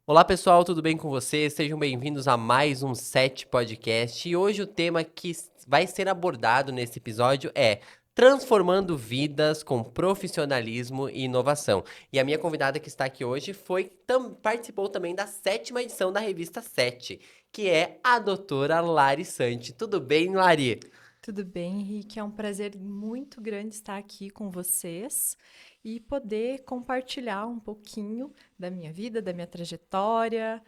Olá pessoal, tudo bem com vocês? Sejam bem-vindos a mais um Set Podcast. E hoje o tema que vai ser abordado nesse episódio é transformando vidas com profissionalismo e inovação. E a minha convidada que está aqui hoje participou também da 7ª edição da revista 7, que é a doutora Lari Santi. Tudo bem, Lari? Tudo bem, Henrique? É um prazer muito grande estar aqui com vocês e poder compartilhar um pouquinho da minha vida, da minha trajetória,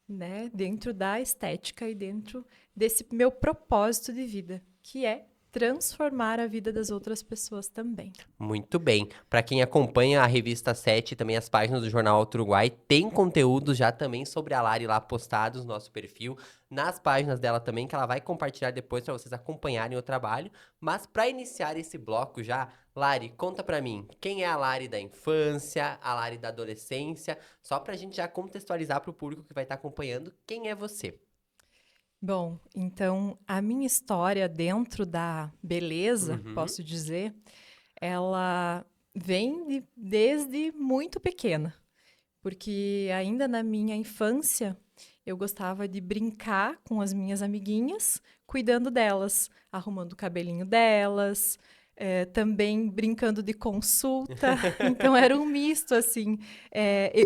né, dentro da estética e dentro desse meu propósito de vida, que é transformar a vida das outras pessoas também. Muito bem. Para quem acompanha a revista 7 e também as páginas do Jornal Alto Uruguai, tem conteúdo já também sobre a Lari lá postados no nosso perfil, nas páginas dela também, que ela vai compartilhar depois para vocês acompanharem o trabalho. Mas para iniciar esse bloco já, Lari, conta para mim, quem é a Lari da infância, a Lari da adolescência, só para a gente já contextualizar para o público que vai estar acompanhando, quem é você? Bom, então a minha história dentro da beleza, Uhum, posso dizer, ela vem desde muito pequena. Porque ainda na minha infância eu gostava de brincar com as minhas amiguinhas, cuidando delas, arrumando o cabelinho delas, também brincando de consulta. Então era um misto assim.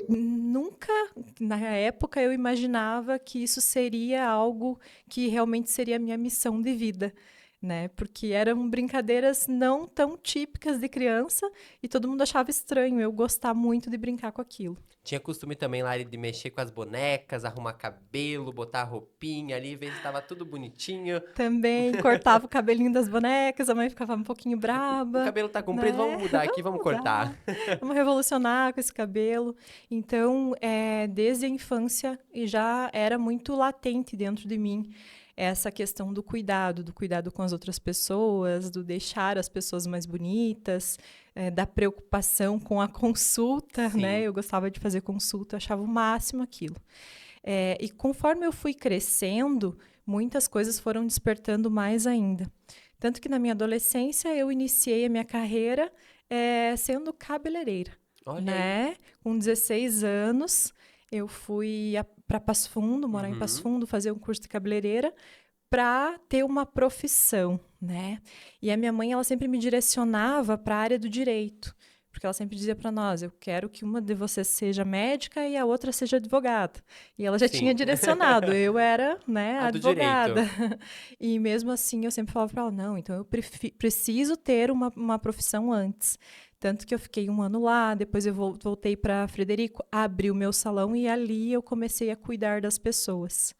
Nunca na época eu imaginava que isso seria algo que realmente seria a minha missão de vida. Né? Porque eram brincadeiras não tão típicas de criança e todo mundo achava estranho eu gostar muito de brincar com aquilo. Tinha costume também, Lari, de mexer com as bonecas, arrumar cabelo, botar roupinha ali, ver se tava tudo bonitinho. Também cortava o cabelinho das bonecas, a mãe ficava um pouquinho O braba, cabelo tá comprido, né? vamos mudar aqui, Vamos vamos cortar. mudar, vamos revolucionar com esse cabelo. Então, desde a infância, e já era muito latente dentro de mim essa questão do cuidado com as outras pessoas, do deixar as pessoas mais bonitas, da preocupação com a consulta, né? Sim. Eu gostava de fazer consulta, eu achava o máximo aquilo. E conforme eu fui crescendo, muitas coisas foram despertando mais ainda. Tanto que na minha adolescência eu iniciei a minha carreira sendo cabeleireira, Olha aí. né? Com 16 anos, eu fui para Passo Fundo, morar em Passo Uhum. Fundo, fazer um curso de cabeleireira para ter uma profissão, né? E a minha mãe, ela sempre me direcionava para a área do direito, porque ela sempre dizia para nós: eu quero que uma de vocês seja médica e a outra seja advogada. E ela já tinha Sim. direcionado, eu era, né, A do advogada. direito. E mesmo assim, eu sempre falava para ela: não, então eu preciso ter uma profissão antes. Tanto que eu fiquei um ano lá, depois eu voltei para Frederico, abri o meu salão e ali eu comecei a cuidar das pessoas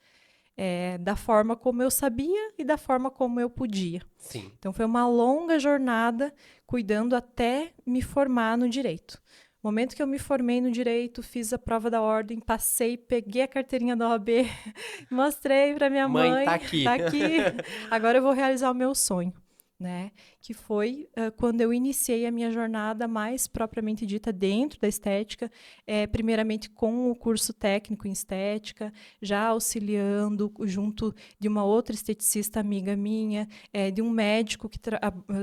da forma como eu sabia e da forma como eu podia. Sim. Então foi uma longa jornada cuidando até me formar no direito. No momento que eu me formei no direito, fiz a prova da ordem, passei, peguei a carteirinha da OAB, mostrei para minha Mãe, tá mãe, tá aqui. aqui, agora eu vou realizar o meu sonho. Né? Que foi quando eu iniciei a minha jornada mais propriamente dita dentro da estética, primeiramente com o curso técnico em estética, já auxiliando junto de uma outra esteticista amiga minha, de um médico que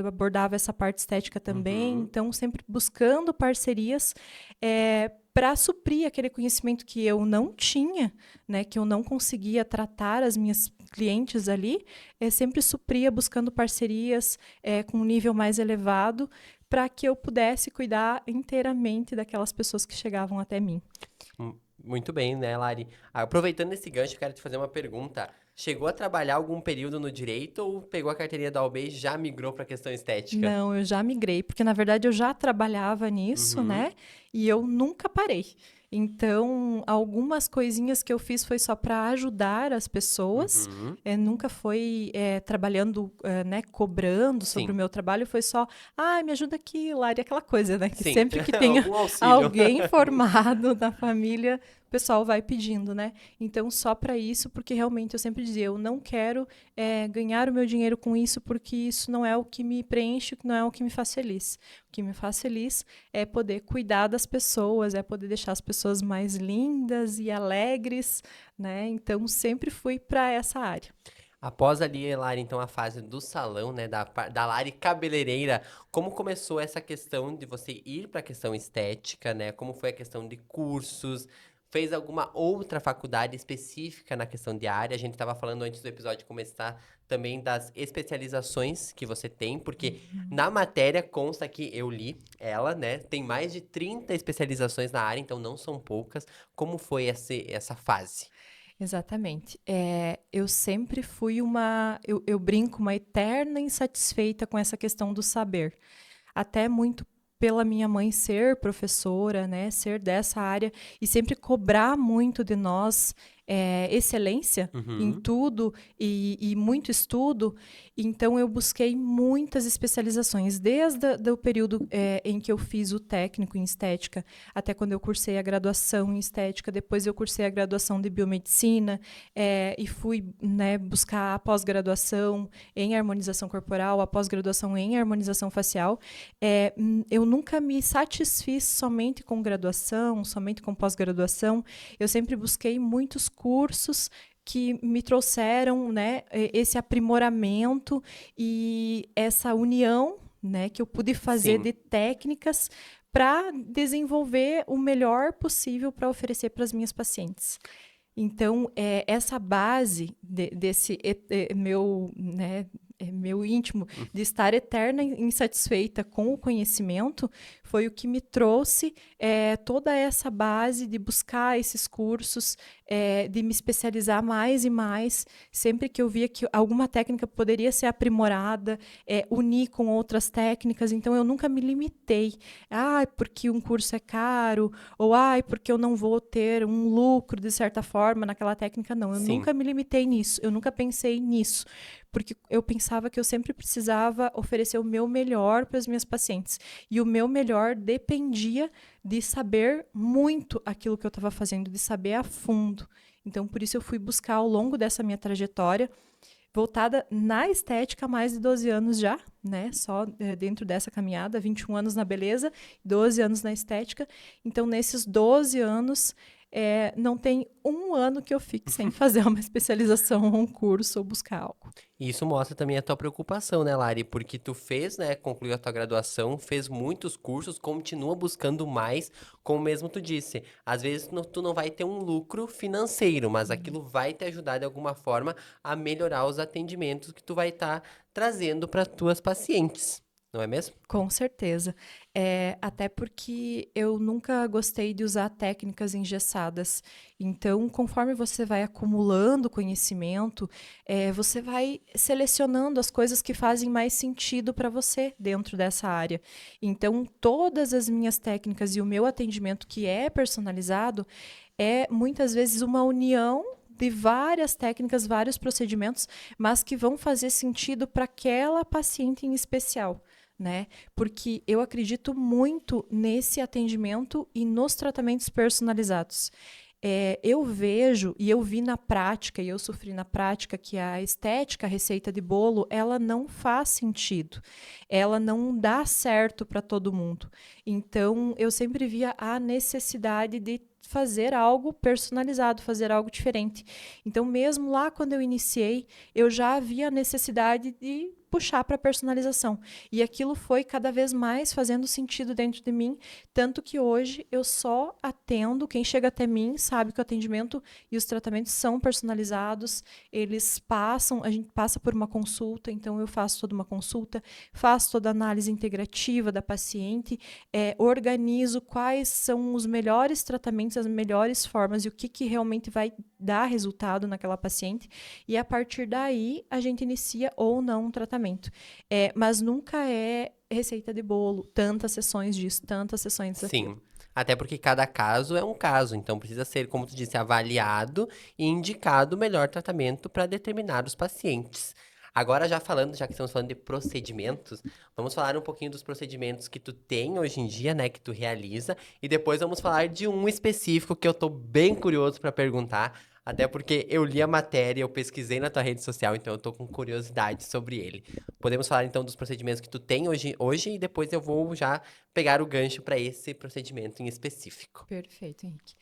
abordava essa parte estética também. Uhum. Então, sempre buscando parcerias para suprir aquele conhecimento que eu não tinha, né, que eu não conseguia tratar as minhas clientes ali, sempre supria buscando parcerias com um nível mais elevado para que eu pudesse cuidar inteiramente daquelas pessoas que chegavam até mim. Muito bem, né, Lari? Aproveitando esse gancho, eu quero te fazer uma pergunta. Chegou a trabalhar algum período no direito ou pegou a carteirinha da OAB e já migrou pra questão estética? Não, eu já migrei, porque na verdade eu já trabalhava nisso, Uhum. né? E eu nunca parei. Então, algumas coisinhas que eu fiz foi só para ajudar as pessoas, Uhum. nunca foi trabalhando, né, cobrando sobre o Sim. meu trabalho, foi só, me ajuda aqui, Lari, aquela coisa, né? Que Sim. sempre que tenha Algum auxílio. alguém formado na família, o pessoal vai pedindo, né? Então, só para isso, porque realmente eu sempre dizia, eu não quero ganhar o meu dinheiro com isso, porque isso não é o que me preenche, não é o que me faz feliz. O que me faz feliz é poder cuidar das pessoas, é poder deixar as pessoas mais lindas e alegres, né? Então, sempre fui para essa área. Após ali, Lari, então, a fase do salão, né, da Lari cabeleireira, como começou essa questão de você ir para a questão estética, né? Como foi a questão de cursos? fez alguma outra faculdade específica na questão de área? A gente estava falando antes do episódio começar também das especializações que você tem, porque na matéria consta que eu li ela, né? Tem mais de 30 especializações na área, então não são poucas. Como foi essa fase? Exatamente. Eu sempre fui eu brinco, uma eterna insatisfeita com essa questão do saber. Até muito pela minha mãe ser professora, né, ser dessa área e sempre cobrar muito de nós excelência em Uhum. tudo e muito estudo. Então eu busquei muitas especializações, desde o período em que eu fiz o técnico em estética, até quando eu cursei a graduação em estética, depois eu cursei a graduação de biomedicina e fui, né, buscar a pós-graduação em harmonização corporal, a pós-graduação em harmonização facial. Eu nunca me satisfiz somente com graduação, somente com pós-graduação. Eu sempre busquei muitos cursos que me trouxeram, né, esse aprimoramento e essa união, né, que eu pude fazer Sim. de técnicas para desenvolver o melhor possível para oferecer para as minhas pacientes. Então, essa base desse meu, né, meu íntimo, de estar eterna insatisfeita com o conhecimento, foi o que me trouxe toda essa base de buscar esses cursos, de me especializar mais e mais, sempre que eu via que alguma técnica poderia ser aprimorada, unir com outras técnicas. Então, eu nunca me limitei. Porque um curso é caro, ou porque eu não vou ter um lucro, de certa forma, naquela técnica. Não, eu Sim. nunca me limitei nisso, eu nunca pensei nisso, porque eu pensava que eu sempre precisava oferecer o meu melhor para as minhas pacientes. E o meu melhor dependia de saber muito aquilo que eu estava fazendo, de saber a fundo. Então, por isso eu fui buscar ao longo dessa minha trajetória, voltada na estética há mais de 12 anos já, né? Só dentro dessa caminhada, 21 anos na beleza, 12 anos na estética. Então, nesses 12 anos, não tem um ano que eu fique sem fazer uma especialização, um curso ou buscar algo. E isso mostra também a tua preocupação, né, Lari? Porque tu fez, né, concluiu a tua graduação, fez muitos cursos, continua buscando mais, como mesmo tu disse. Às vezes tu não vai ter um lucro financeiro, mas aquilo vai te ajudar de alguma forma a melhorar os atendimentos que tu vai estar trazendo para tuas pacientes, não é mesmo? Com certeza. Até porque eu nunca gostei de usar técnicas engessadas. Então, conforme você vai acumulando conhecimento, você vai selecionando as coisas que fazem mais sentido para você dentro dessa área. Então, todas as minhas técnicas e o meu atendimento, que é personalizado, é muitas vezes uma união de várias técnicas, vários procedimentos, mas que vão fazer sentido para aquela paciente em especial. Né? Porque eu acredito muito nesse atendimento e nos tratamentos personalizados. Eu vejo e eu vi na prática, e eu sofri na prática, que a estética, a receita de bolo, ela não faz sentido. Ela não dá certo para todo mundo. Então, eu sempre via a necessidade de fazer algo personalizado, fazer algo diferente. Então, mesmo lá quando eu iniciei, eu já havia a necessidade de puxar para a personalização. E aquilo foi cada vez mais fazendo sentido dentro de mim, tanto que hoje eu só atendo, quem chega até mim sabe que o atendimento e os tratamentos são personalizados, eles passam, a gente passa por uma consulta, então eu faço toda uma consulta, faço toda a análise integrativa da paciente, organizo quais são os melhores tratamentos, as melhores formas e o que realmente vai dar resultado naquela paciente, e a partir daí a gente inicia ou não um tratamento. Mas nunca é receita de bolo, tantas sessões disso, tantas sessões daquilo. Sim. Até porque cada caso é um caso, então precisa ser, como tu disse, avaliado e indicado o melhor tratamento para determinados pacientes. Agora, já que estamos falando de procedimentos, vamos falar um pouquinho dos procedimentos que tu tem hoje em dia, né, que tu realiza, e depois vamos falar de um específico que eu tô bem curioso para perguntar, até porque eu li a matéria, eu pesquisei na tua rede social, então eu tô com curiosidade sobre ele. Podemos falar então dos procedimentos que tu tem hoje e depois eu vou já pegar o gancho para esse procedimento em específico. Perfeito, Henrique.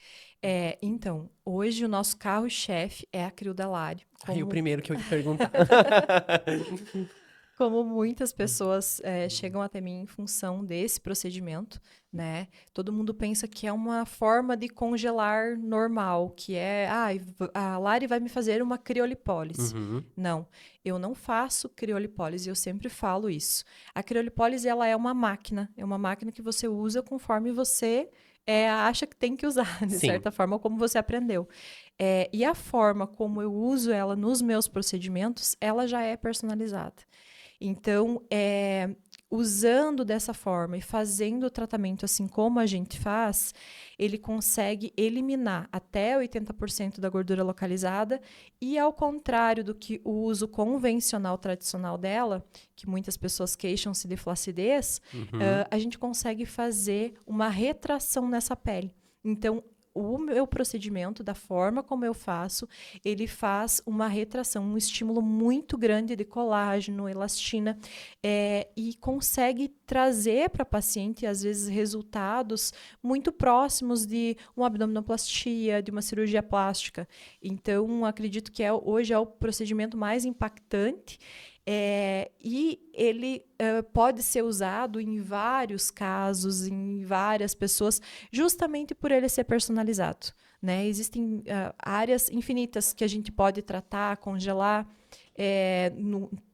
Então, hoje o nosso carro-chefe é a Criodalari. Aí o primeiro que eu ia te perguntar. Como muitas pessoas chegam até mim em função desse procedimento, né? Todo mundo pensa que é uma forma de congelar normal, que é, a Lari vai me fazer uma criolipólise. Uhum. Não, eu não faço criolipólise, eu sempre falo isso. A criolipólise, ela é uma máquina que você usa conforme você acha que tem que usar, de Sim. certa forma, como você aprendeu. E a forma como eu uso ela nos meus procedimentos, ela já é personalizada. Então, usando dessa forma e fazendo o tratamento assim como a gente faz, ele consegue eliminar até 80% da gordura localizada e, ao contrário do que o uso convencional tradicional dela, que muitas pessoas queixam-se de flacidez, a gente consegue fazer uma retração nessa pele. Então, o meu procedimento, da forma como eu faço, ele faz uma retração, um estímulo muito grande de colágeno, elastina, e consegue trazer para a paciente, às vezes, resultados muito próximos de uma abdominoplastia, de uma cirurgia plástica. Então, acredito que hoje é o procedimento mais impactante. E ele pode ser usado em vários casos, em várias pessoas, justamente por ele ser personalizado, né? Existem áreas infinitas que a gente pode tratar, congelar,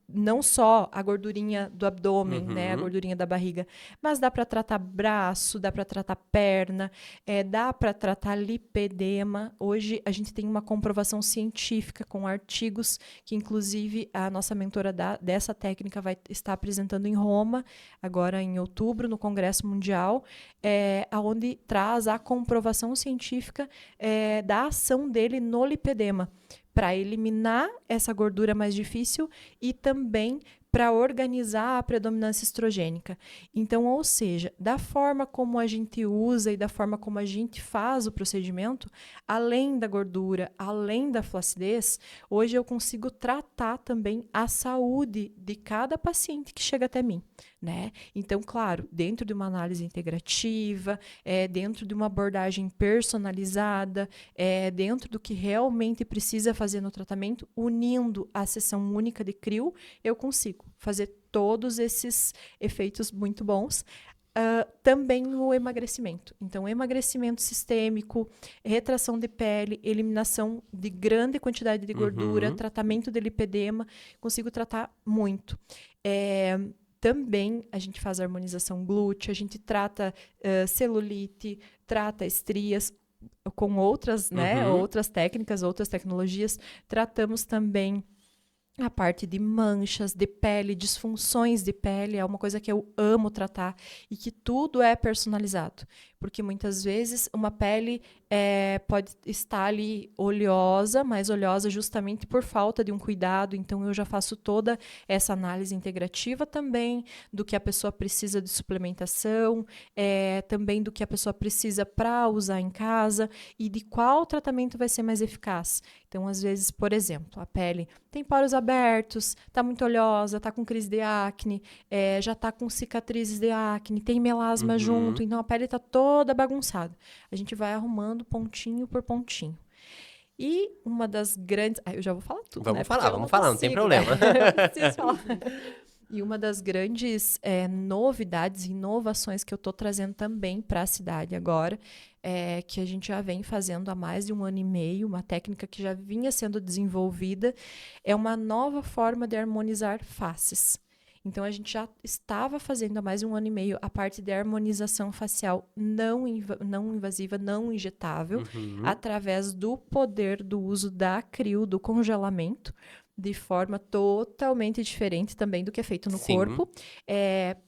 não só a gordurinha do abdômen, né, a gordurinha da barriga, mas dá para tratar braço, dá para tratar perna, dá para tratar lipedema. Hoje a gente tem uma comprovação científica com artigos que, inclusive, a nossa mentora dessa técnica vai estar apresentando em Roma, agora em outubro, no Congresso Mundial, onde traz a comprovação científica da ação dele no lipedema, para eliminar essa gordura mais difícil e também para organizar a predominância estrogênica. Então, ou seja, da forma como a gente usa e da forma como a gente faz o procedimento, além da gordura, além da flacidez, hoje eu consigo tratar também a saúde de cada paciente que chega até mim, né? Então, claro, dentro de uma análise integrativa, dentro de uma abordagem personalizada, dentro do que realmente precisa fazer no tratamento, unindo a sessão única de crio, eu consigo fazer todos esses efeitos muito bons. Também o emagrecimento. Então, emagrecimento sistêmico, retração de pele, eliminação de grande quantidade de gordura, tratamento de lipedema, consigo tratar muito. Também a gente faz harmonização glútea, a gente trata celulite, trata estrias com outras, né, outras técnicas, outras tecnologias. Tratamos também a parte de manchas de pele, disfunções de pele, é uma coisa que eu amo tratar e que tudo é personalizado. Porque muitas vezes uma pele pode estar ali oleosa, mais oleosa justamente por falta de um cuidado. Então, eu já faço toda essa análise integrativa também do que a pessoa precisa de suplementação, também do que a pessoa precisa para usar em casa e de qual tratamento vai ser mais eficaz. Então, às vezes, por exemplo, a pele tem poros abertos, está muito oleosa, está com crise de acne, já está com cicatrizes de acne, tem melasma junto, então a pele está toda bagunçada. A gente vai arrumando pontinho por pontinho. E uma das grandes... eu já vou falar tudo, Vamos né? falar, não tem problema. Eu preciso falar. E uma das grandes novidades e inovações que eu estou trazendo também para a cidade agora, que a gente já vem fazendo há mais de 1 ano e meio, uma técnica que já vinha sendo desenvolvida, é uma nova forma de harmonizar faces. Então, a gente já estava fazendo há mais de 1 ano e meio a parte de harmonização facial não invasiva, não injetável, através do poder do uso da crio, do congelamento, de forma totalmente diferente também do que é feito no corpo,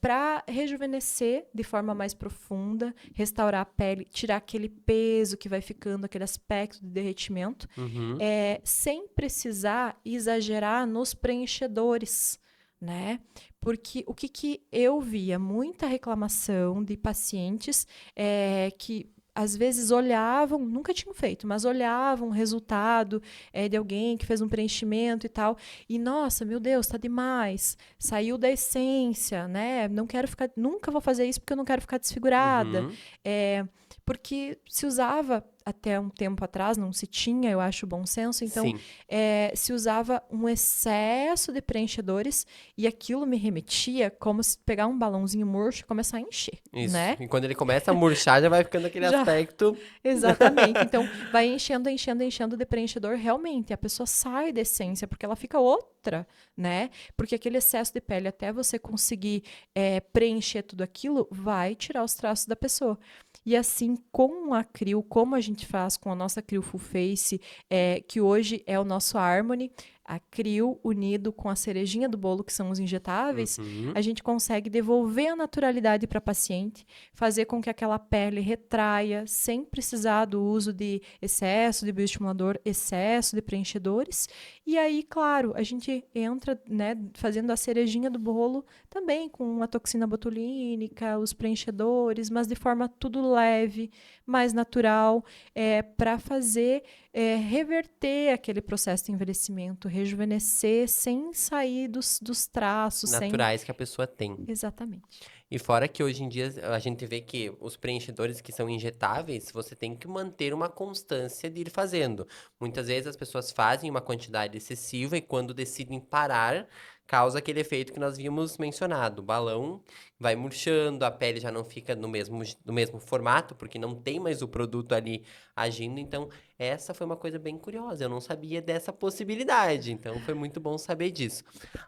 para rejuvenescer de forma mais profunda, restaurar a pele, tirar aquele peso que vai ficando, aquele aspecto de derretimento, sem precisar exagerar nos preenchedores, né? Porque o que eu via? Muita reclamação de pacientes que às vezes olhavam, nunca tinham feito, mas olhavam o resultado de alguém que fez um preenchimento e tal, e nossa, meu Deus, tá demais, saiu da essência, né? Não quero ficar, nunca vou fazer isso porque eu não quero ficar desfigurada. Porque se usava até um tempo atrás não se tinha, eu acho, bom senso. Então, Sim, se usava um excesso de preenchedores e aquilo me remetia como se pegar um balãozinho murcho e começar a encher, isso. né? E quando ele começa a murchar, já vai ficando aquele Já, aspecto. exatamente. Então, vai enchendo, enchendo, enchendo de preenchedor. Realmente, a pessoa sai da essência, porque ela fica outra, né? Porque aquele excesso de pele, até você conseguir preencher tudo aquilo, vai tirar os traços da pessoa. E assim, com a Crio, como a gente faz com a nossa Crio Full Face, que hoje é o nosso Harmony, a Crio unido com a cerejinha do bolo, que são os injetáveis, Uhum. a gente consegue devolver a naturalidade para a paciente, fazer com que aquela pele retraia, sem precisar do uso de excesso de bioestimulador, excesso de preenchedores. E aí, claro, a gente entra, né, fazendo a cerejinha do bolo também com a toxina botulínica, os preenchedores, mas de forma tudo leve, mais natural, para fazer reverter aquele processo de envelhecimento, rejuvenescer sem sair dos traços, sem. Naturais que a pessoa tem. Exatamente. E fora que hoje em dia a gente vê que os preenchedores que são injetáveis, você tem que manter uma constância de ir fazendo. Muitas vezes as pessoas fazem uma quantidade excessiva e quando decidem parar, causa aquele efeito que nós vimos mencionado. O balão vai murchando, a pele já não fica no mesmo formato, porque não tem mais o produto ali agindo. Então, essa foi uma coisa bem curiosa. Eu não sabia dessa possibilidade. Então, foi muito bom saber disso.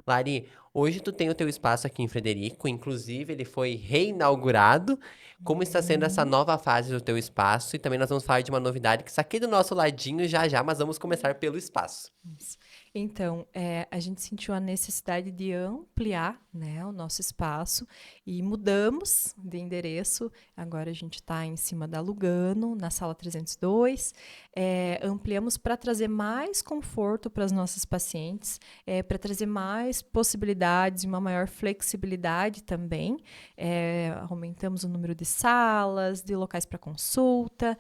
Lari, hoje tu tem o teu espaço aqui em Frederico, inclusive ele foi reinaugurado. Como está sendo essa nova fase do teu espaço? E também nós vamos falar de uma novidade que está aqui do nosso ladinho já já, mas vamos começar pelo espaço. Isso. Então, a gente sentiu a necessidade de ampliar, né, o nosso espaço e mudamos de endereço. Agora a gente está em cima da Lugano, na sala 302. Ampliamos para trazer mais conforto para as nossas pacientes, para trazer mais possibilidades e uma maior flexibilidade também. Aumentamos o número de salas, de locais para consulta,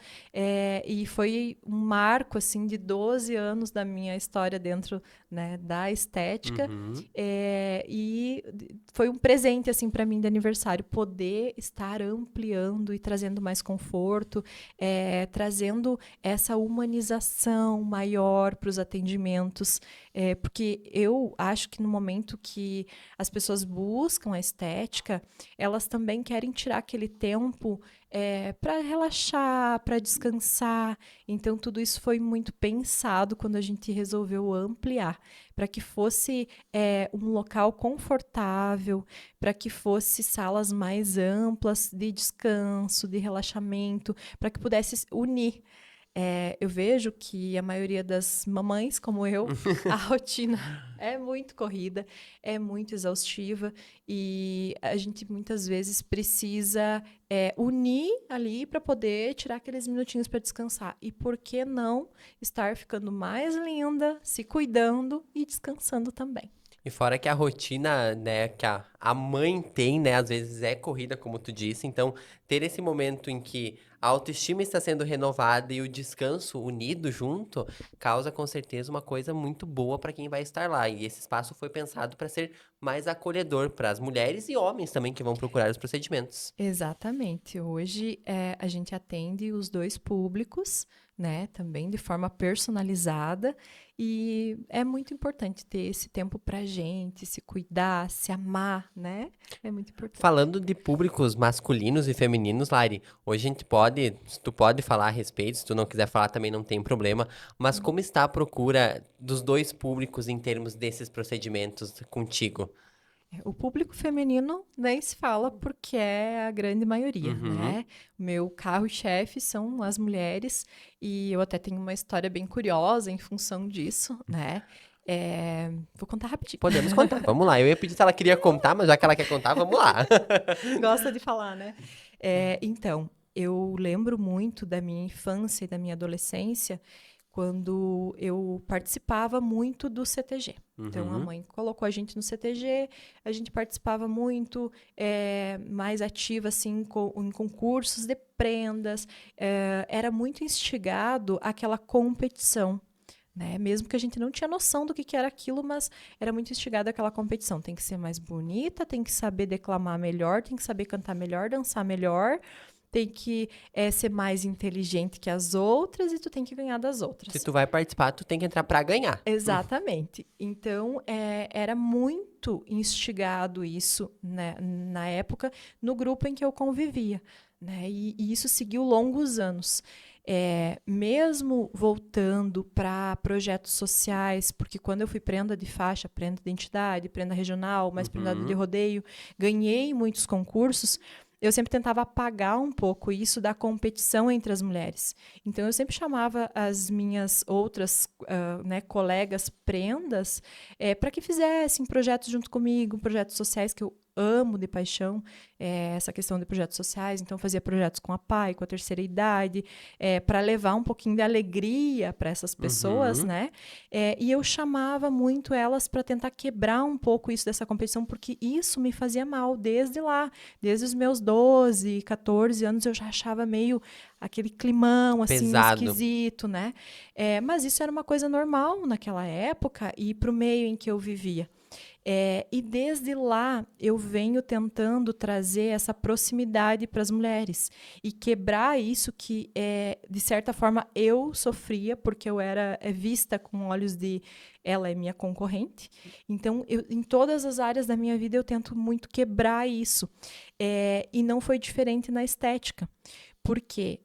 e foi um marco assim de 12 anos da minha história dentro, né, da estética. Uhum. E foi um presente assim para mim de aniversário poder estar ampliando e trazendo mais conforto, trazendo essa humanização maior para os atendimentos, porque eu acho que no momento que as pessoas buscam a estética, elas também querem tirar aquele tempo para relaxar, para descansar. Então, tudo isso foi muito pensado quando a gente resolveu ampliar, para que fosse um local confortável, para que fosse salas mais amplas de descanso, de relaxamento, para que pudesse unir. Eu vejo que a maioria das mamães, como eu, a rotina é muito corrida, é muito exaustiva e a gente muitas vezes precisa unir ali para poder tirar aqueles minutinhos para descansar. E por que não estar ficando mais linda, se cuidando e descansando também? E fora que a rotina, né, que a mãe tem, né, às vezes é corrida, como tu disse. Então, ter esse momento em que a autoestima está sendo renovada e o descanso unido junto, causa com certeza uma coisa muito boa para quem vai estar lá. E esse espaço foi pensado para ser mais acolhedor para as mulheres e homens também que vão procurar os procedimentos. Exatamente. Hoje a gente atende os dois públicos, né? Também de forma personalizada. E é muito importante ter esse tempo pra gente, se cuidar, se amar, né? É muito importante. Falando de públicos masculinos e femininos, Lari, hoje a gente pode, se tu pode falar a respeito, se tu não quiser falar também não tem problema, mas como está a procura dos dois públicos em termos desses procedimentos contigo? O público feminino nem se fala porque é a grande maioria, Uhum. né? O meu carro-chefe são as mulheres e eu até tenho uma história bem curiosa em função disso, né? Vou contar rapidinho. Podemos contar, vamos lá. Eu ia pedir se ela queria contar, mas já que ela quer contar, vamos lá. Gosta de falar, né? Então, eu lembro muito da minha infância e da minha adolescência quando eu participava muito do CTG. Então, a Uhum. mãe colocou a gente no CTG, a gente participava muito, mais ativa, assim, em concursos de prendas. Era muito instigado aquela competição, né? Mesmo que a gente não tinha noção do que era aquilo, mas era muito instigado aquela competição. Tem que ser mais bonita, tem que saber declamar melhor, tem que saber cantar melhor, dançar melhor. tem que ser mais inteligente que as outras e tu tem que ganhar das outras. Se tu vai participar, tu tem que entrar pra ganhar. Exatamente. Então, era muito instigado isso, né, na época, no grupo em que eu convivia, né? E isso seguiu longos anos. Mesmo voltando para projetos sociais, porque quando eu fui prenda de faixa, prenda de identidade, prenda regional, mais prendada de rodeio, ganhei muitos concursos, eu sempre tentava apagar um pouco isso da competição entre as mulheres. Então, eu sempre chamava as minhas outras né, colegas prendas para que fizessem projetos junto comigo, projetos sociais que eu amo de paixão, essa questão de projetos sociais. Então, fazia projetos com a PAI, com a terceira idade, para levar um pouquinho de alegria para essas pessoas, né? E eu chamava muito elas para tentar quebrar um pouco isso dessa competição, porque isso me fazia mal desde lá. Desde os meus 12, 14 anos, eu já achava meio aquele climão, assim, Pesado. esquisito, né? Mas isso era uma coisa normal naquela época e para o meio em que eu vivia. E desde lá eu venho tentando trazer essa proximidade para as mulheres e quebrar isso que, de certa forma, eu sofria, porque eu era vista com olhos de ela é minha concorrente. Então, em todas as áreas da minha vida, eu tento muito quebrar isso. E não foi diferente na estética. Por quê?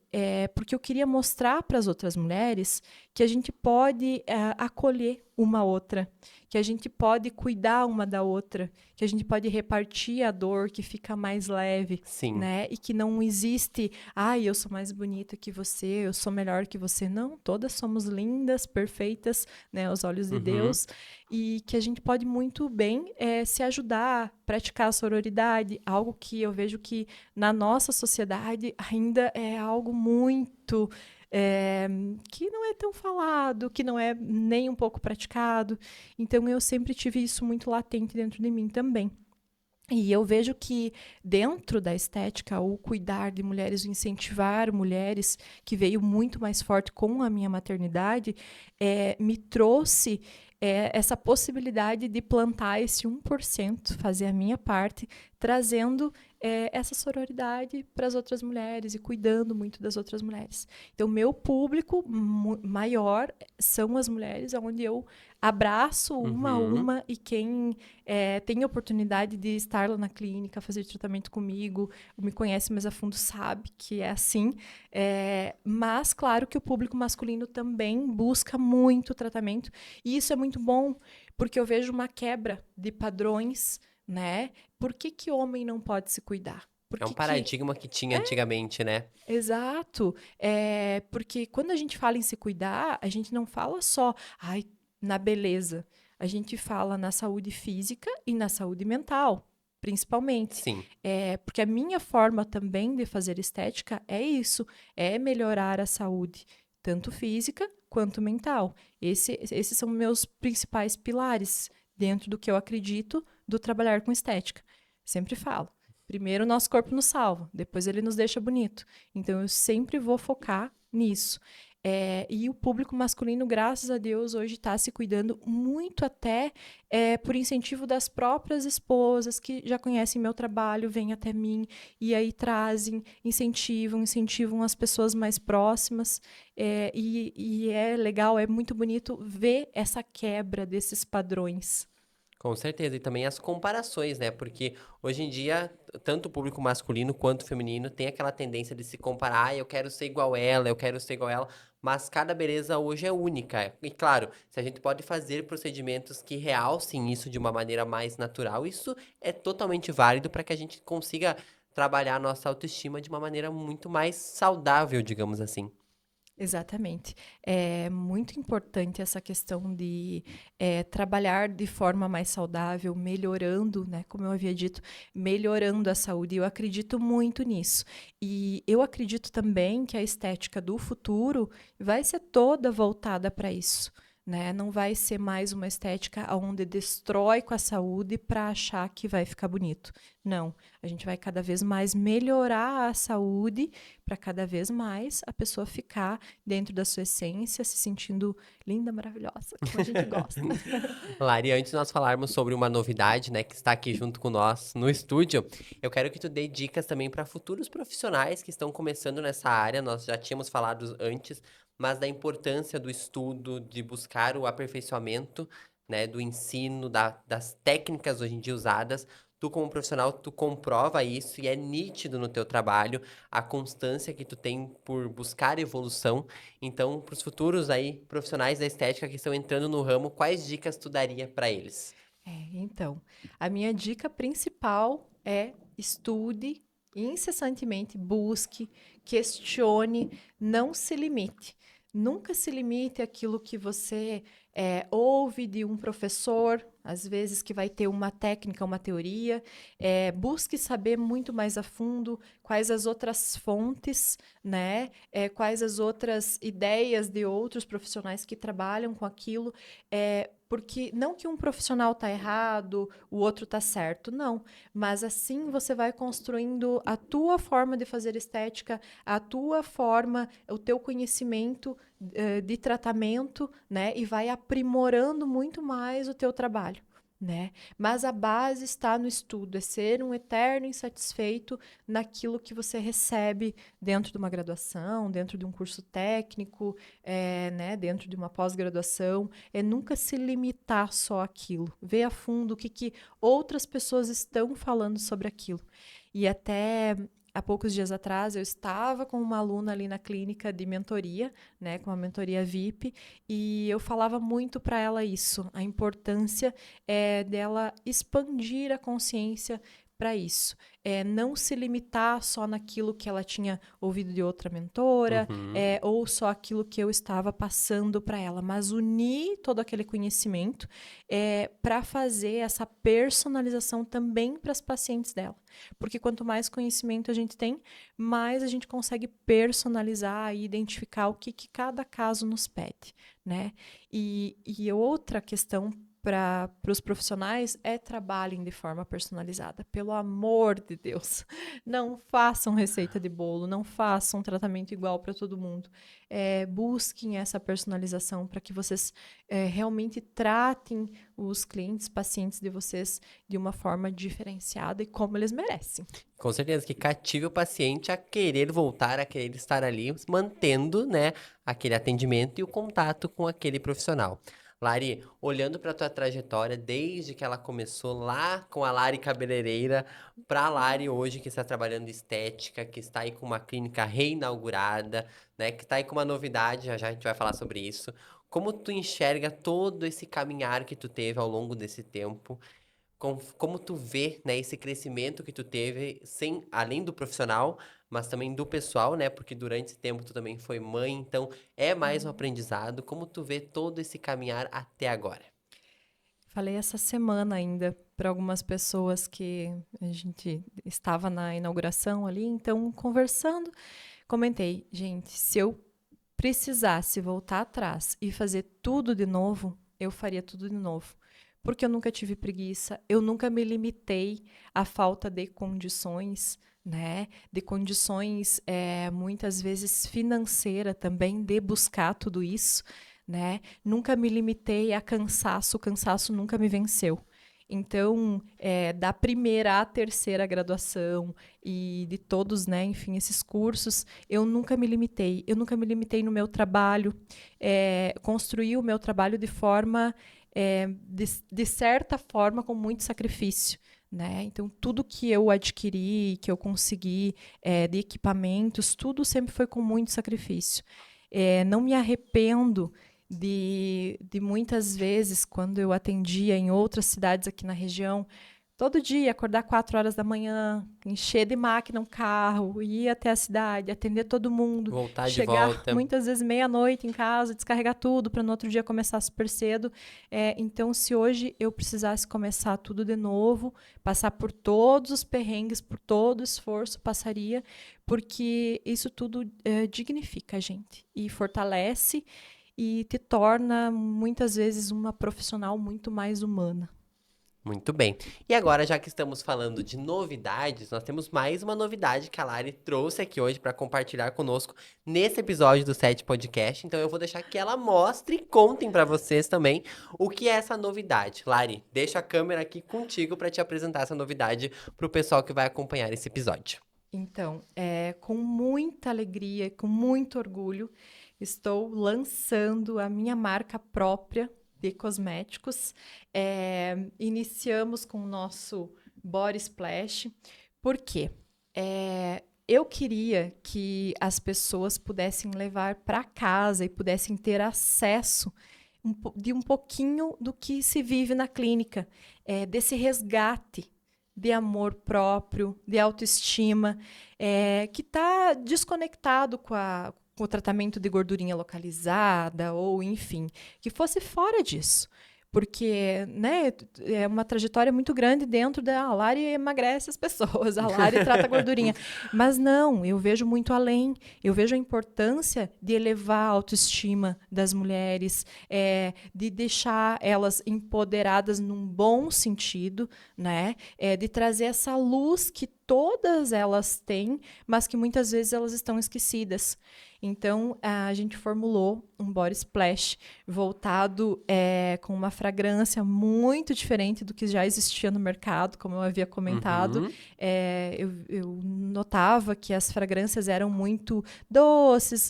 Porque eu queria mostrar para as outras mulheres que a gente pode acolher uma outra, que a gente pode cuidar uma da outra, que a gente pode repartir a dor, que fica mais leve, Sim. né? E que não existe, eu sou mais bonita que você, eu sou melhor que você. Não, todas somos lindas, perfeitas, né, aos olhos de Deus, e que a gente pode muito bem se ajudar, praticar a sororidade, algo que eu vejo que na nossa sociedade ainda é algo muito que não é tão falado, que não é nem um pouco praticado. Então, eu sempre tive isso muito latente dentro de mim também. E eu vejo que dentro da estética, o cuidar de mulheres, o incentivar mulheres, que veio muito mais forte com a minha maternidade, me trouxe essa possibilidade de plantar esse 1%, fazer a minha parte, trazendo essa sororidade para as outras mulheres e cuidando muito das outras mulheres. Então, meu público maior são as mulheres, onde eu abraço uma a uma, e quem tem a oportunidade de estar lá na clínica, fazer tratamento comigo, me conhece mais a fundo, sabe que é assim. Mas, claro que o público masculino também busca muito tratamento, e isso é muito bom, porque eu vejo uma quebra de padrões, né? Por que homem não pode se cuidar? É um paradigma que tinha antigamente, né? Exato. Porque quando a gente fala em se cuidar, a gente não fala só na beleza. A gente fala na saúde física e na saúde mental, principalmente. Sim. Porque a minha forma também de fazer estética é isso, é melhorar a saúde, tanto física quanto mental. Esses são meus principais pilares dentro do que eu acredito do trabalhar com estética. Sempre falo. Primeiro, o nosso corpo nos salva, depois ele nos deixa bonito. Então, eu sempre vou focar nisso. E o público masculino, graças a Deus, hoje está se cuidando muito, até por incentivo das próprias esposas que já conhecem meu trabalho, vêm até mim e aí trazem, incentivam as pessoas mais próximas. E é legal, é muito bonito ver essa quebra desses padrões. Com certeza, e também as comparações, né? Porque hoje em dia, tanto o público masculino quanto o feminino tem aquela tendência de se comparar, eu quero ser igual ela, eu quero ser igual ela, mas cada beleza hoje é única. E claro, se a gente pode fazer procedimentos que realcem isso de uma maneira mais natural, isso é totalmente válido para que a gente consiga trabalhar a nossa autoestima de uma maneira muito mais saudável, digamos assim. Exatamente. É muito importante essa questão de trabalhar de forma mais saudável, melhorando, né, como eu havia dito, melhorando a saúde. Eu acredito muito nisso. E eu acredito também que a estética do futuro vai ser toda voltada para isso, né? Não vai ser mais uma estética onde destrói com a saúde para achar que vai ficar bonito. Não, a gente vai cada vez mais melhorar a saúde para cada vez mais a pessoa ficar dentro da sua essência, se sentindo linda, maravilhosa, como a gente gosta. Lari, antes de nós falarmos sobre uma novidade, né, que está aqui junto com nós no estúdio, eu quero que tu dê dicas também para futuros profissionais que estão começando nessa área. Nós já tínhamos falado antes, mas da importância do estudo, de buscar o aperfeiçoamento, né, do ensino, das técnicas hoje em dia usadas. Tu, como profissional, tu comprova isso e é nítido no teu trabalho a constância que tu tem por buscar evolução. Então, para os futuros aí profissionais da estética que estão entrando no ramo, quais dicas tu daria para eles? Então, a minha dica principal é estude incessantemente, busque, questione, não se limite. Nunca se limite àquilo que você ouve de um professor, às vezes que vai ter uma técnica, uma teoria. Busque saber muito mais a fundo quais as outras fontes, né? Quais as outras ideias de outros profissionais que trabalham com aquilo. Porque não que um profissional está errado, o outro está certo, não. Mas assim você vai construindo a tua forma de fazer estética, a tua forma, o teu conhecimento de tratamento, né? E vai aprimorando muito mais o teu trabalho. Né? Mas a base está no estudo, é ser um eterno insatisfeito naquilo que você recebe dentro de uma graduação, dentro de um curso técnico, né? Dentro de uma pós-graduação, é nunca se limitar só àquilo, ver a fundo o que outras pessoas estão falando sobre aquilo. E até há poucos dias atrás, eu estava com uma aluna ali na clínica de mentoria, né, com uma mentoria VIP, e eu falava muito para ela isso, a importância dela expandir a consciência para isso. Não se limitar só naquilo que ela tinha ouvido de outra mentora, ou só aquilo que eu estava passando para ela, mas unir todo aquele conhecimento para fazer essa personalização também para as pacientes dela. Porque quanto mais conhecimento a gente tem, mais a gente consegue personalizar e identificar o que cada caso nos pede, né? E outra questão para os profissionais trabalhem de forma personalizada. Pelo amor de Deus, não façam receita de bolo, não façam tratamento igual para todo mundo. Busquem essa personalização para que vocês realmente tratem os clientes, pacientes de vocês de uma forma diferenciada e como eles merecem. Com certeza, que cative o paciente a querer voltar, a querer estar ali, mantendo, né, aquele atendimento e o contato com aquele profissional. Lari, olhando para a tua trajetória, desde que ela começou lá com a Lari cabeleireira, para a Lari hoje que está trabalhando estética, que está aí com uma clínica reinaugurada, né, que está aí com uma novidade, já já a gente vai falar sobre isso. Como tu enxerga todo esse caminhar que tu teve ao longo desse tempo? Como tu vê, né, esse crescimento que tu teve, além do profissional, mas também do pessoal, né? Porque durante esse tempo tu também foi mãe, então é mais um aprendizado. Como tu vê todo esse caminhar até agora? Falei essa semana ainda para algumas pessoas que a gente estava na inauguração ali, então conversando, comentei, gente, se eu precisasse voltar atrás e fazer tudo de novo, eu faria tudo de novo. Porque eu nunca tive preguiça, eu nunca me limitei à falta de condições, né? De condições, muitas vezes financeira também, de buscar tudo isso, né? Nunca me limitei a cansaço, o cansaço nunca me venceu. Então, da primeira à terceira graduação e de todos, né, enfim, esses cursos, eu nunca me limitei. Eu nunca me limitei no meu trabalho, construí o meu trabalho de forma, de certa forma, com muito sacrifício. Né? Então, tudo que eu adquiri, que eu consegui de equipamentos, tudo sempre foi com muito sacrifício. Não me arrependo de muitas vezes, quando eu atendia em outras cidades aqui na região, todo dia acordar 4 horas da manhã, encher de máquina um carro, ir até a cidade, atender todo mundo, Voltar de chegar volta. muitas vezes meia-noite em casa, descarregar tudo para no outro dia começar super cedo. Então, se hoje eu precisasse começar tudo de novo, passar por todos os perrengues, por todo o esforço, passaria, porque isso tudo dignifica a gente e fortalece. e te torna, muitas vezes, uma profissional muito mais humana. Muito bem. E agora, já que estamos falando de novidades, nós temos mais uma novidade que a Lari trouxe aqui hoje para compartilhar conosco nesse episódio do Set Podcast. Então eu vou deixar que ela mostre e contem para vocês também o que é essa novidade. Lari, deixa a câmera aqui contigo para te apresentar essa novidade para o pessoal que vai acompanhar esse episódio. Então, com muita alegria, com muito orgulho, estou lançando a minha marca própria de cosméticos. Iniciamos com o nosso Body Splash. Por quê? Eu queria que as pessoas pudessem levar para casa e pudessem ter acesso de um pouquinho do que se vive na clínica, desse resgate de amor próprio, de autoestima, que está desconectado com o tratamento de gordurinha localizada, ou enfim, que fosse fora disso. Porque, né, é uma trajetória muito grande dentro da Lari emagrece as pessoas, a Lari trata a gordurinha. Mas não, eu vejo muito além. Eu vejo a importância de elevar a autoestima das mulheres, de deixar elas empoderadas num bom sentido, né? De trazer essa luz que todas elas têm, mas que muitas vezes elas estão esquecidas. Então, a gente formulou um body splash voltado com uma fragrância muito diferente do que já existia no mercado, como eu havia comentado. Uhum. Eu notava que as fragrâncias eram muito doces,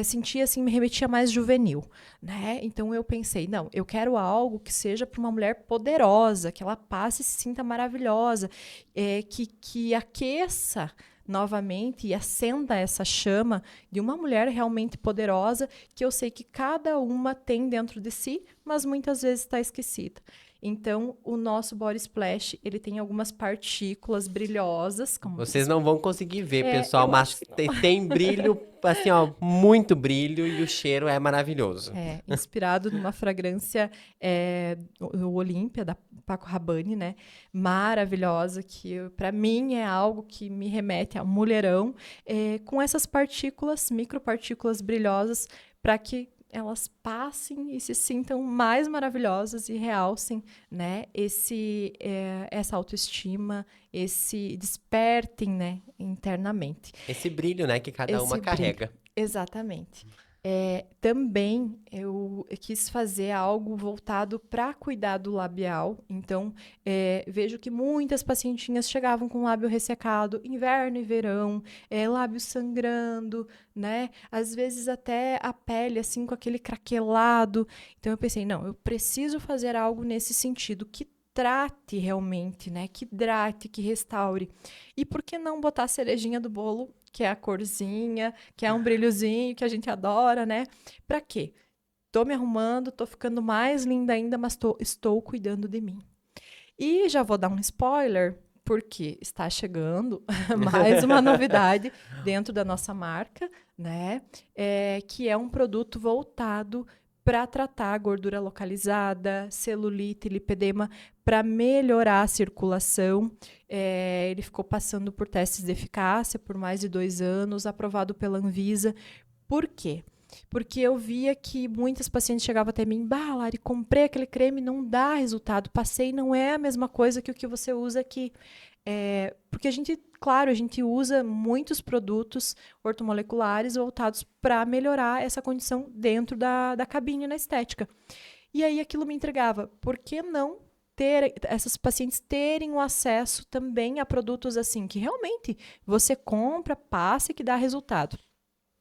sentia assim, me remetia mais juvenil, né? Então, eu pensei, não, eu quero algo que seja para uma mulher poderosa, que ela passe e se sinta maravilhosa, que aqueça novamente e acenda essa chama de uma mulher realmente poderosa, que eu sei que cada uma tem dentro de si, mas muitas vezes está esquecida. Então, o nosso Body Splash, ele tem algumas partículas brilhosas. Como Vocês não vão conseguir ver, pessoal, eu mas acho que tem brilho, assim, ó, muito brilho e o cheiro é maravilhoso. inspirado numa fragrância o Olímpia, da Paco Rabanne, né? Maravilhosa, que para mim é algo que me remete a um mulherão, com essas partículas, micropartículas brilhosas, para que elas passem e se sintam mais maravilhosas e realcem, né, essa autoestima, despertem, né, internamente. Esse brilho, né, que cada uma Esse brilho. carrega. Exatamente. Também eu quis fazer algo voltado para cuidar do labial. Então, vejo que muitas pacientinhas chegavam com o lábio ressecado, inverno e verão, lábio sangrando, né? Às vezes até a pele, assim, com aquele craquelado. Então, eu pensei, não, eu preciso fazer algo nesse sentido, que trate realmente, né? Que hidrate, que restaure. E por que não botar a cerejinha do bolo, que é a corzinha, que é um brilhozinho que a gente adora, né? Pra quê? Tô me arrumando, tô ficando mais linda ainda, mas estou cuidando de mim. E já vou dar um spoiler, porque está chegando mais uma novidade dentro da nossa marca, né? Que é um produto voltado para tratar a gordura localizada, celulite, lipedema, para melhorar a circulação. Ele ficou passando por testes de eficácia por mais de 2 anos, aprovado pela Anvisa. Por quê? Porque eu via que muitas pacientes chegavam até mim, Lari, comprei aquele creme, não dá resultado, passei, não é a mesma coisa que o que você usa aqui. Porque a gente usa muitos produtos ortomoleculares voltados para melhorar essa condição dentro da cabine na estética. E aí aquilo me entregava, por que não essas pacientes terem o acesso também a produtos assim, que realmente você compra, passa e que dá resultado?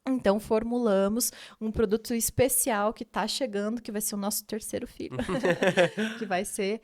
Então, formulamos um produto especial que está chegando, que vai ser o nosso terceiro filho, que vai ser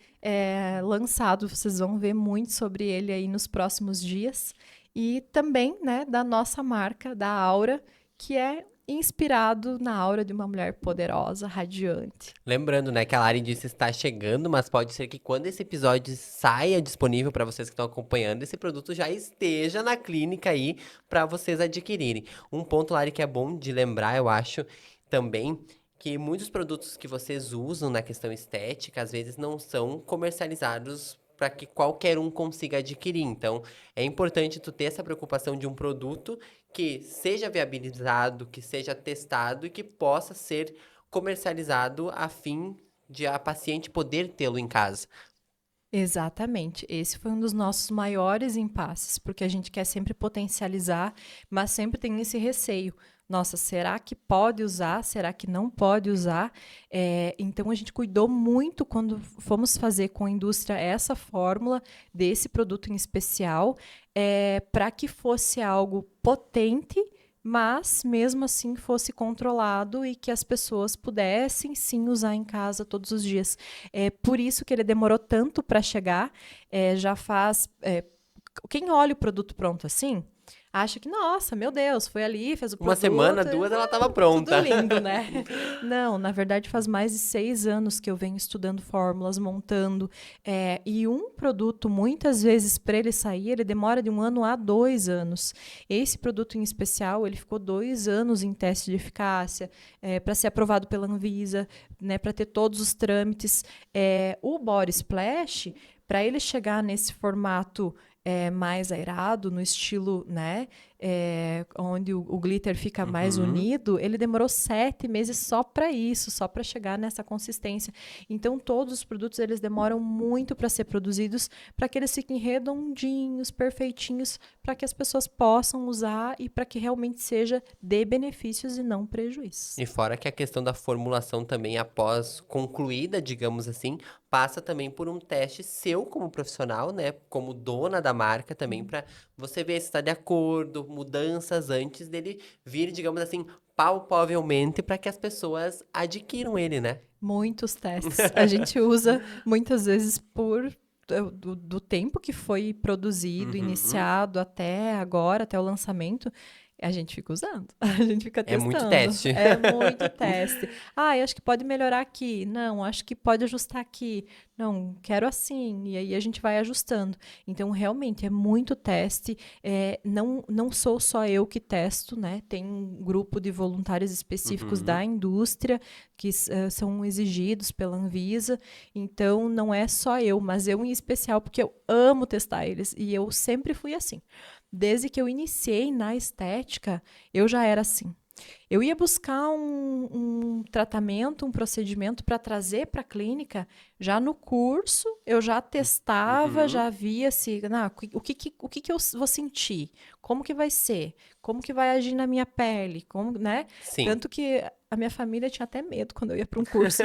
lançado. Vocês vão ver muito sobre ele aí nos próximos dias. E também, né, da nossa marca, da Aura, que é inspirado na aura de uma mulher poderosa, radiante. Lembrando, né, que a Lari disse está chegando, mas pode ser que quando esse episódio saia disponível para vocês que estão acompanhando, esse produto já esteja na clínica aí para vocês adquirirem. Um ponto, Lari, que é bom de lembrar, eu acho, também, que muitos produtos que vocês usam na questão estética, às vezes não são comercializados para que qualquer um consiga adquirir. Então, é importante tu ter essa preocupação de um produto que seja viabilizado, que seja testado e que possa ser comercializado a fim de a paciente poder tê-lo em casa. Exatamente. Esse foi um dos nossos maiores impasses, porque a gente quer sempre potencializar, mas sempre tem esse receio. Nossa, será que pode usar? Será que não pode usar? Então, a gente cuidou muito quando fomos fazer com a indústria essa fórmula desse produto em especial, para que fosse algo potente, mas mesmo assim fosse controlado e que as pessoas pudessem sim usar em casa todos os dias. É por isso que ele demorou tanto para chegar. Já faz. Quem olha o produto pronto assim, acha que, nossa, meu Deus, foi ali, fez o Uma produto. semana, duas, ela estava Tudo pronta. lindo, né? Não, na verdade, faz mais de 6 anos que eu venho estudando fórmulas, montando. E um produto, muitas vezes, para ele sair, ele demora de 1 ano a 2 anos. Esse produto em especial, ele ficou 2 anos em teste de eficácia, para ser aprovado pela Anvisa, né, para ter todos os trâmites. O Body Splash, para ele chegar nesse formato mais aerado, no estilo, né, onde o glitter fica mais unido, ele demorou 7 meses só para isso, só para chegar nessa consistência. Então, todos os produtos, eles demoram muito para ser produzidos, para que eles fiquem redondinhos, perfeitinhos, para que as pessoas possam usar e para que realmente seja de benefícios e não prejuízos. E fora que a questão da formulação também, após concluída, digamos assim, passa também por um teste seu como profissional, né? Como dona da marca também, para você ver se está de acordo, mudanças antes dele vir, digamos assim, palpavelmente para que as pessoas adquiram ele, né? Muitos testes. A gente usa muitas vezes do tempo que foi produzido, iniciado até agora, até o lançamento, a gente fica usando, a gente fica É muito testando. teste. É muito teste. Eu acho que pode melhorar aqui. Não, acho que pode ajustar aqui. Não, quero assim. E aí a gente vai ajustando. Então, realmente, é muito teste. Não sou só eu que testo, né? Tem um grupo de voluntários específicos da indústria que são exigidos pela Anvisa. Então, não é só eu, mas eu em especial, porque eu amo testar eles. E eu sempre fui assim. Desde que eu iniciei na estética, eu já era assim. Eu ia buscar um tratamento, um procedimento para trazer para a clínica. Já no curso, eu já testava, já via se, o que eu vou sentir, como que vai ser, como que vai agir na minha pele, como, né? Sim. Tanto que a minha família tinha até medo quando eu ia para um curso.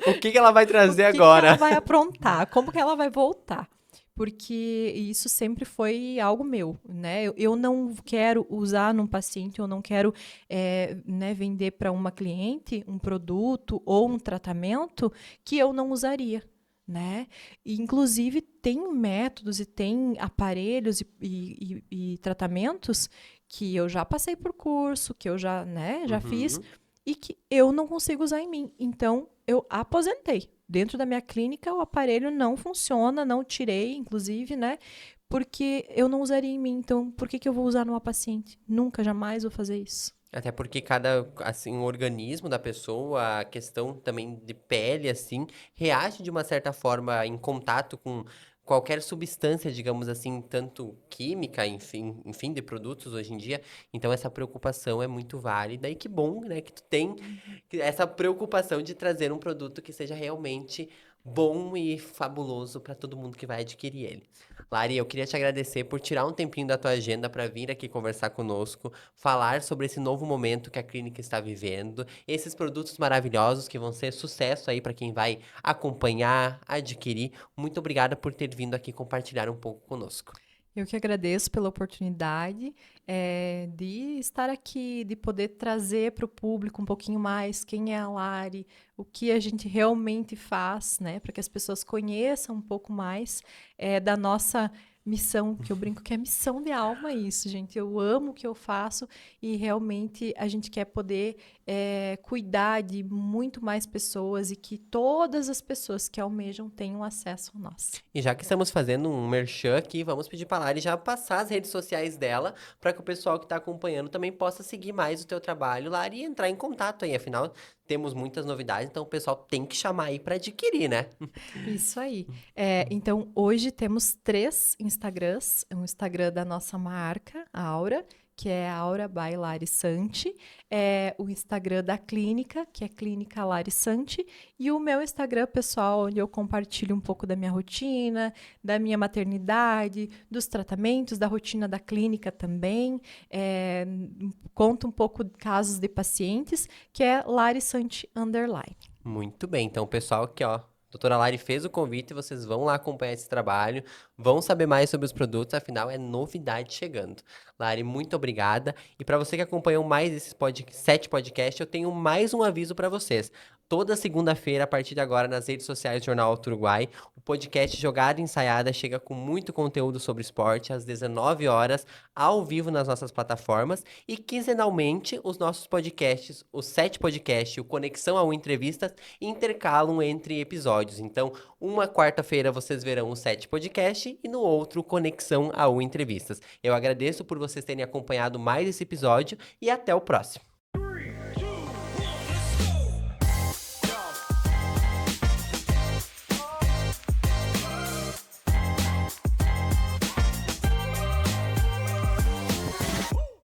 O que ela vai O trazer que ela agora? vai aprontar, como que ela vai voltar. Porque isso sempre foi algo meu, né? Eu não quero usar num paciente, eu não quero né, vender para uma cliente um produto ou um tratamento que eu não usaria, né? E, inclusive, tem métodos e tem aparelhos e tratamentos que eu já passei por curso, que eu já, né, já fiz, e que eu não consigo usar em mim. Então, eu aposentei. Dentro da minha clínica, o aparelho não funciona, não tirei, inclusive, né? Porque eu não usaria em mim. Então, por que eu vou usar numa paciente? Nunca, jamais vou fazer isso. Até porque cada, assim, o organismo da pessoa, a questão também de pele, assim, reage de uma certa forma em contato com qualquer substância, digamos assim, tanto química, enfim, de produtos hoje em dia. Então, essa preocupação é muito válida e que bom, né, que tu tem essa preocupação de trazer um produto que seja realmente bom e fabuloso para todo mundo que vai adquirir ele. Lari, eu queria te agradecer por tirar um tempinho da tua agenda para vir aqui conversar conosco, falar sobre esse novo momento que a clínica está vivendo, esses produtos maravilhosos que vão ser sucesso aí para quem vai acompanhar, adquirir. Muito obrigada por ter vindo aqui compartilhar um pouco conosco. Eu que agradeço pela oportunidade de estar aqui, de poder trazer para o público um pouquinho mais quem é a Lari, o que a gente realmente faz, né, para que as pessoas conheçam um pouco mais da nossa missão, que eu brinco que é missão de alma isso, gente. Eu amo o que eu faço e realmente a gente quer poder cuidar de muito mais pessoas e que todas as pessoas que almejam tenham acesso a nós. E já que estamos fazendo um merchan aqui, vamos pedir para a Lari já passar as redes sociais dela, para que o pessoal que está acompanhando também possa seguir mais o teu trabalho, Lari, e entrar em contato aí. Afinal, temos muitas novidades, então o pessoal tem que chamar aí para adquirir, né? Isso aí. Então, hoje temos 3 Instagrams. Um Instagram da nossa marca, a Aura, que é Aura by Lari Santi, o Instagram da clínica, que é Clínica Lari Santi, e o meu Instagram pessoal, onde eu compartilho um pouco da minha rotina, da minha maternidade, dos tratamentos, da rotina da clínica também, conto um pouco casos de pacientes, que é Lari Santi _. Muito bem, então pessoal aqui, ó, a doutora Lari fez o convite, vocês vão lá acompanhar esse trabalho, vão saber mais sobre os produtos, afinal é novidade chegando. Lari, muito obrigada. E para você que acompanhou mais esses 7 podcasts, eu tenho mais um aviso para vocês. Toda segunda-feira, a partir de agora, nas redes sociais do Jornal Alto Uruguai, o podcast Jogada Ensaiada chega com muito conteúdo sobre esporte, às 19 horas, ao vivo nas nossas plataformas. E quinzenalmente, os nossos podcasts, os 7 podcasts, o Conexão ao Entrevistas, intercalam entre episódios. Então, uma quarta-feira vocês verão o 7 podcast e no outro, Conexão ao Entrevistas. Eu agradeço por vocês terem acompanhado mais esse episódio e até o próximo.